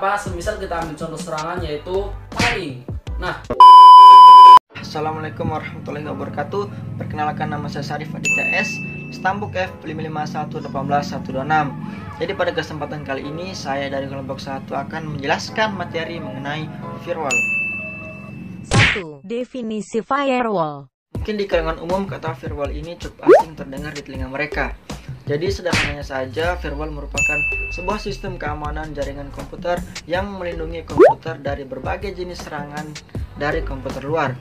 apa? Semisal kita ambil contoh serangan yaitu paling. Nah, Assalamualaikum warahmatullahi wabarakatuh. Perkenalkan, nama saya Syarif Aditya S, Stambuk F55118126. Jadi pada kesempatan kali ini saya dari kelompok 1 akan menjelaskan materi mengenai firewall. 1. Definisi firewall. Mungkin di kalangan umum kata firewall ini cukup asing terdengar di telinga mereka. Jadi sederhananya saja, firewall merupakan sebuah sistem keamanan jaringan komputer yang melindungi komputer dari berbagai jenis serangan dari komputer luar.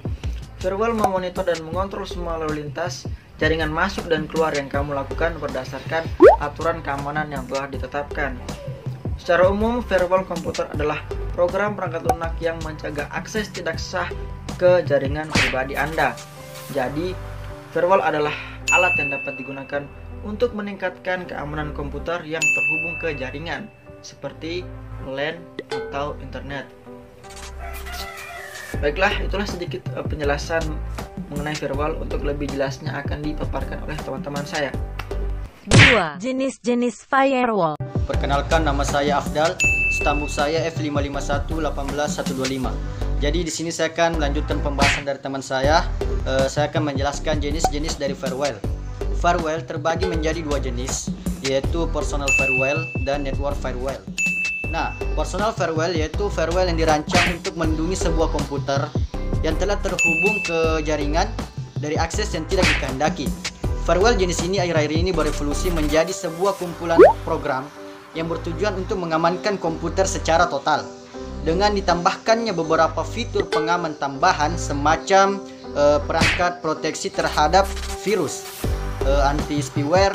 Firewall memonitor dan mengontrol semua lalu lintas jaringan masuk dan keluar yang kamu lakukan berdasarkan aturan keamanan yang telah ditetapkan. Secara umum, firewall komputer adalah program perangkat lunak yang mencegah akses tidak sah ke jaringan pribadi Anda. Jadi, firewall adalah alat yang dapat digunakan untuk meningkatkan keamanan komputer yang terhubung ke jaringan seperti LAN atau internet. Baiklah, itulah sedikit penjelasan mengenai firewall. Untuk lebih jelasnya akan dipaparkan oleh teman-teman saya. 2. Jenis-jenis firewall. Perkenalkan, nama saya Afdal, stambuk saya F55118125. Jadi di sini saya akan melanjutkan pembahasan dari teman saya. Saya akan menjelaskan jenis-jenis dari firewall. Firewall terbagi menjadi dua jenis, yaitu personal firewall dan network firewall. Nah, personal firewall yaitu firewall yang dirancang untuk melindungi sebuah komputer yang telah terhubung ke jaringan dari akses yang tidak dikehendaki. Firewall jenis ini akhir-akhir ini berevolusi menjadi sebuah kumpulan program yang bertujuan untuk mengamankan komputer secara total, dengan ditambahkannya beberapa fitur pengaman tambahan semacam perangkat proteksi terhadap virus, anti-spyware,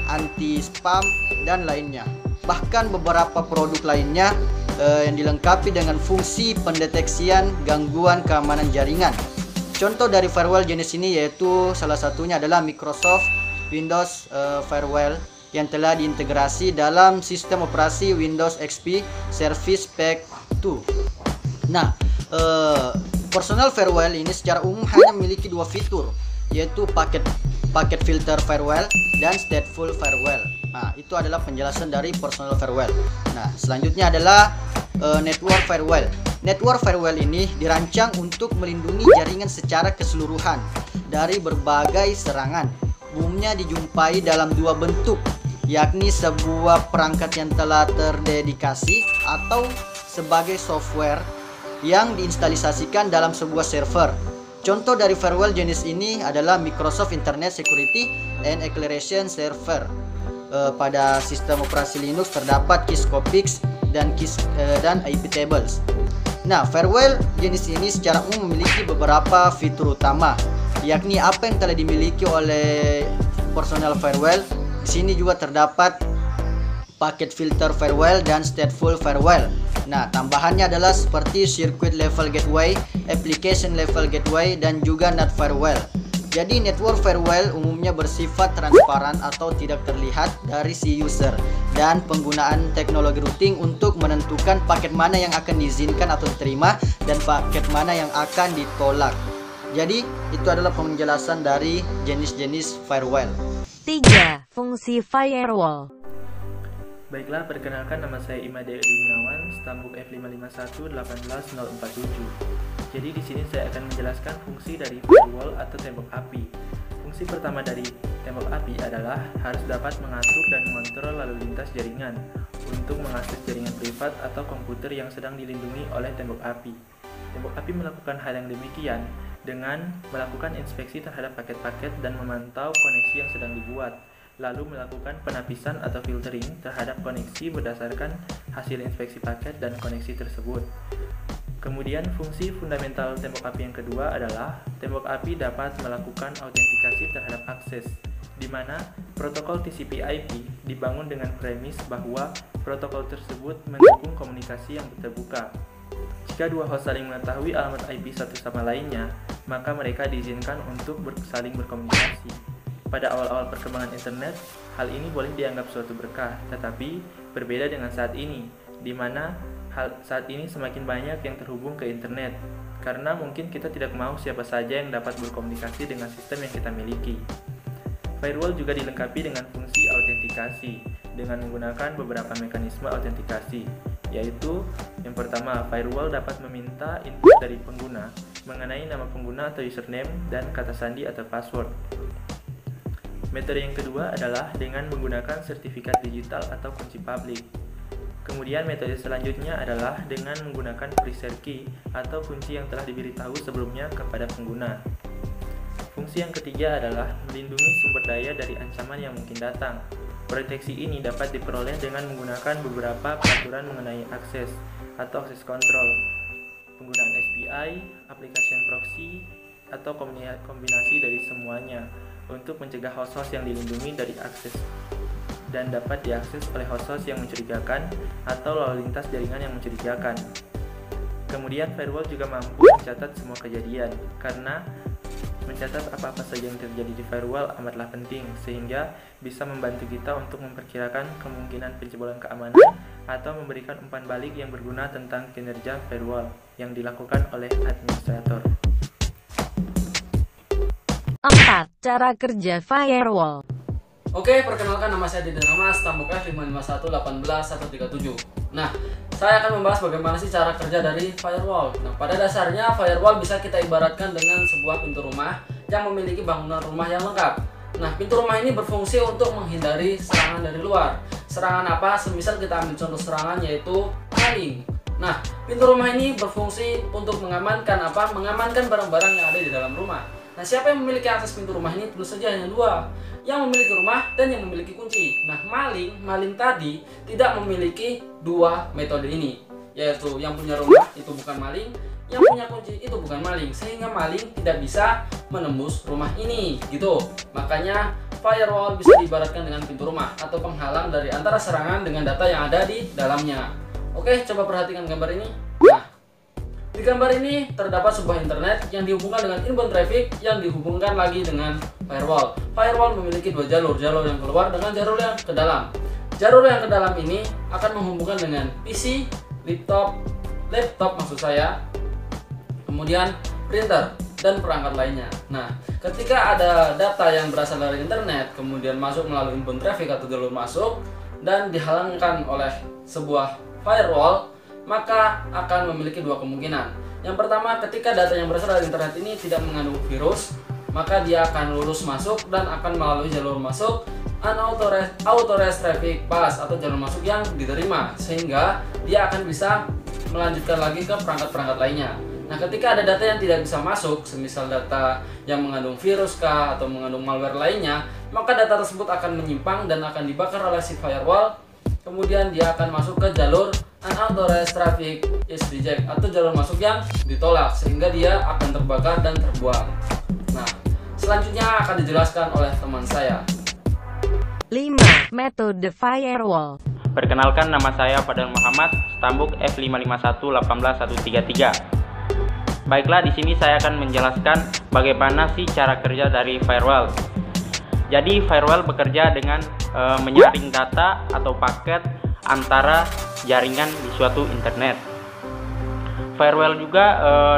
anti-spam, dan lainnya. Bahkan beberapa produk lainnya yang dilengkapi dengan fungsi pendeteksian gangguan keamanan jaringan. Contoh dari firewall jenis ini yaitu salah satunya adalah Microsoft Windows Firewall yang telah diintegrasi dalam sistem operasi Windows XP Service Pack 2. Nah, personal firewall ini secara umum hanya memiliki dua fitur, yaitu packet filter firewall dan stateful firewall. Nah, itu adalah penjelasan dari personal firewall. Nah, selanjutnya adalah network firewall. Network firewall ini dirancang untuk melindungi jaringan secara keseluruhan dari berbagai serangan. Umumnya dijumpai dalam dua bentuk, yakni sebuah perangkat yang telah terdedikasi atau sebagai software yang diinstalisasikan dalam sebuah server. Contoh dari firewall jenis ini adalah Microsoft Internet Security and Acceleration Server. Pada sistem operasi Linux terdapat Keyscopix dan IP tables. Nah, firewall jenis ini secara umum memiliki beberapa fitur utama, yakni apa yang telah dimiliki oleh personal firewall. Di sini juga terdapat packet filter firewall dan stateful firewall. Nah, tambahannya adalah seperti circuit level gateway, application level gateway, dan juga NAT firewall. Jadi network firewall umumnya bersifat transparan atau tidak terlihat dari si user, dan penggunaan teknologi routing untuk menentukan paket mana yang akan diizinkan atau diterima dan paket mana yang akan ditolak. Jadi itu adalah penjelasan dari jenis-jenis firewall. 3. Fungsi firewall. Baiklah, perkenalkan, nama saya Imade Edi Gunawan, stambuk F5551181047. Jadi di sini saya akan menjelaskan fungsi dari firewall atau tembok api. Fungsi pertama dari tembok api adalah harus dapat mengatur dan mengontrol lalu lintas jaringan untuk mengakses jaringan privat atau komputer yang sedang dilindungi oleh tembok api. Tembok api melakukan hal yang demikian dengan melakukan inspeksi terhadap paket-paket dan memantau koneksi yang sedang dibuat, lalu melakukan penapisan atau filtering terhadap koneksi berdasarkan hasil inspeksi paket dan koneksi tersebut. Kemudian fungsi fundamental tembok api yang kedua adalah tembok api dapat melakukan autentikasi terhadap akses, di mana protokol TCP/IP dibangun dengan premis bahwa protokol tersebut mendukung komunikasi yang terbuka. Jika dua host saling mengetahui alamat IP satu sama lainnya, maka mereka diizinkan untuk saling berkomunikasi. Pada awal-awal perkembangan internet, hal ini boleh dianggap suatu berkah, tetapi berbeda dengan saat ini, di mana saat ini semakin banyak yang terhubung ke internet, karena mungkin kita tidak mau siapa saja yang dapat berkomunikasi dengan sistem yang kita miliki. Firewall juga dilengkapi dengan fungsi autentikasi, dengan menggunakan beberapa mekanisme autentikasi. yaitu yang pertama, firewall dapat meminta input dari pengguna mengenai nama pengguna atau username dan kata sandi atau password. Metode yang kedua adalah dengan menggunakan sertifikat digital atau kunci publik. Kemudian metode selanjutnya adalah dengan menggunakan pre-share key atau kunci yang telah diberitahu sebelumnya kepada pengguna. Fungsi yang ketiga adalah melindungi sumber daya dari ancaman yang mungkin datang. Proteksi ini dapat diperoleh dengan menggunakan beberapa peraturan mengenai akses atau akses control, penggunaan SPI, application proxy, atau kombinasi dari semuanya untuk mencegah host-host yang dilindungi dari akses dan dapat diakses oleh host-host yang mencurigakan atau lalu lintas jaringan yang mencurigakan. Kemudian firewall juga mampu mencatat semua kejadian, karena mencatat apa-apa saja yang terjadi di firewall amatlah penting, sehingga bisa membantu kita untuk memperkirakan kemungkinan penjebolan keamanan atau memberikan umpan balik yang berguna tentang kinerja firewall yang dilakukan oleh administrator. 4. Cara kerja firewall. Oke, perkenalkan, nama saya Deden Rahmas, tambuk F551181137. Nah, saya akan membahas bagaimana sih cara kerja dari firewall. Nah, pada dasarnya firewall bisa kita ibaratkan dengan sebuah pintu rumah yang memiliki bangunan rumah yang lengkap. Nah, pintu rumah ini berfungsi untuk menghindari serangan dari luar. Serangan apa? Semisal kita ambil contoh serangan yaitu maling. Nah, pintu rumah ini berfungsi untuk mengamankan apa? Mengamankan barang-barang yang ada di dalam rumah. Nah, siapa yang memiliki akses pintu rumah ini? Tentu saja hanya dua, yang memiliki rumah dan yang memiliki kunci. Nah, maling tadi tidak memiliki dua metode ini, yaitu yang punya rumah itu bukan maling, yang punya kunci itu bukan maling, sehingga maling tidak bisa menembus rumah ini, gitu. Makanya firewall bisa diibaratkan dengan pintu rumah atau penghalang dari antara serangan dengan data yang ada di dalamnya. Oke, coba perhatikan gambar ini. Nah, di gambar ini terdapat sebuah internet yang dihubungkan dengan inbound traffic yang dihubungkan lagi dengan firewall. Firewall memiliki dua jalur yang keluar dengan jalur yang ke dalam. Jalur yang ke dalam ini akan menghubungkan dengan PC, laptop maksud saya, kemudian printer dan perangkat lainnya. Nah, ketika ada data yang berasal dari internet kemudian masuk melalui inbound traffic atau jalur masuk dan dihalangkan oleh sebuah firewall, maka akan memiliki dua kemungkinan. Yang pertama, ketika data yang berasal dari internet ini tidak mengandung virus, maka dia akan lurus masuk dan akan melalui jalur masuk unauthorized traffic path atau jalur masuk yang diterima, sehingga dia akan bisa melanjutkan lagi ke perangkat-perangkat lainnya. Nah, ketika ada data yang tidak bisa masuk, semisal data yang mengandung virus kah atau mengandung malware lainnya, maka data tersebut akan menyimpang dan akan dibakar oleh si firewall. Kemudian dia akan masuk ke jalur unauthorized traffic is reject atau jalur masuk yang ditolak, sehingga dia akan terbakar dan terbuang. Nah, selanjutnya akan dijelaskan oleh teman saya. 5. Metode firewall. Perkenalkan, nama saya Fadel Muhammad, stambuk F551181133. Baiklah, di sini saya akan menjelaskan bagaimana sih cara kerja dari firewall. Jadi firewall bekerja dengan menyaring data atau paket antara jaringan di suatu internet. Firewall juga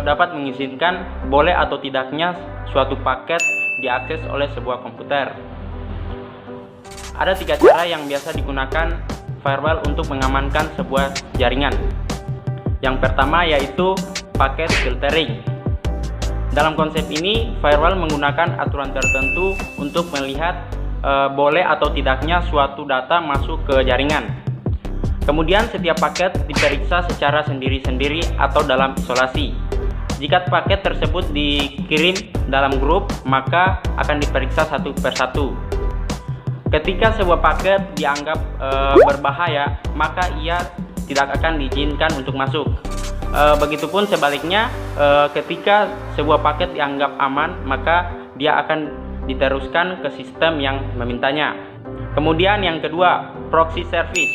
dapat mengizinkan boleh atau tidaknya suatu paket diakses oleh sebuah komputer. Ada 3 cara yang biasa digunakan firewall untuk mengamankan sebuah jaringan. Yang pertama yaitu paket filtering. Dalam konsep ini, firewall menggunakan aturan tertentu untuk melihat boleh atau tidaknya suatu data masuk ke jaringan. Kemudian setiap paket diperiksa secara sendiri-sendiri atau dalam isolasi. Jika paket tersebut dikirim dalam grup, maka akan diperiksa satu persatu. Ketika sebuah paket dianggap berbahaya, maka ia tidak akan diizinkan untuk masuk. Begitupun sebaliknya, ketika sebuah paket dianggap aman, maka dia akan diteruskan ke sistem yang memintanya. Kemudian yang kedua, proxy service.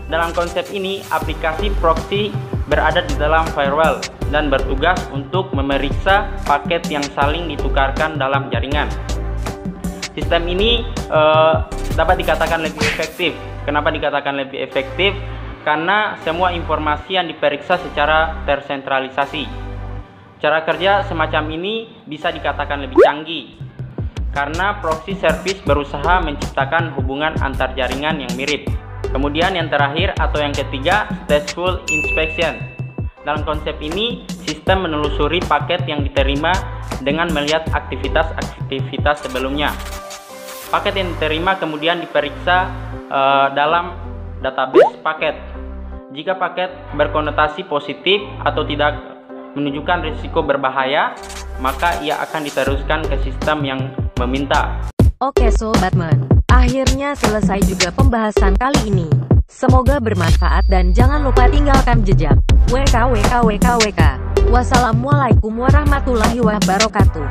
Dalam konsep ini, aplikasi proxy berada di dalam firewall dan bertugas untuk memeriksa paket yang saling ditukarkan dalam jaringan. Sistem ini dapat dikatakan lebih efektif. Kenapa dikatakan lebih efektif? Karena semua informasi yang diperiksa secara tersentralisasi. Cara kerja semacam ini bisa dikatakan lebih canggih, karena proxy service berusaha menciptakan hubungan antar jaringan yang mirip. Kemudian yang terakhir atau yang ketiga, stateful inspection. Dalam konsep ini, sistem menelusuri paket yang diterima dengan melihat aktivitas-aktivitas sebelumnya. Paket yang diterima kemudian diperiksa dalam database paket. Jika paket berkonotasi positif atau tidak menunjukkan risiko berbahaya, maka ia akan diteruskan ke sistem yang meminta. Oke Sobatmen, akhirnya selesai juga pembahasan kali ini. Semoga bermanfaat dan jangan lupa tinggalkan jejak. WKWKWKWK. Wassalamualaikum warahmatullahi wabarakatuh.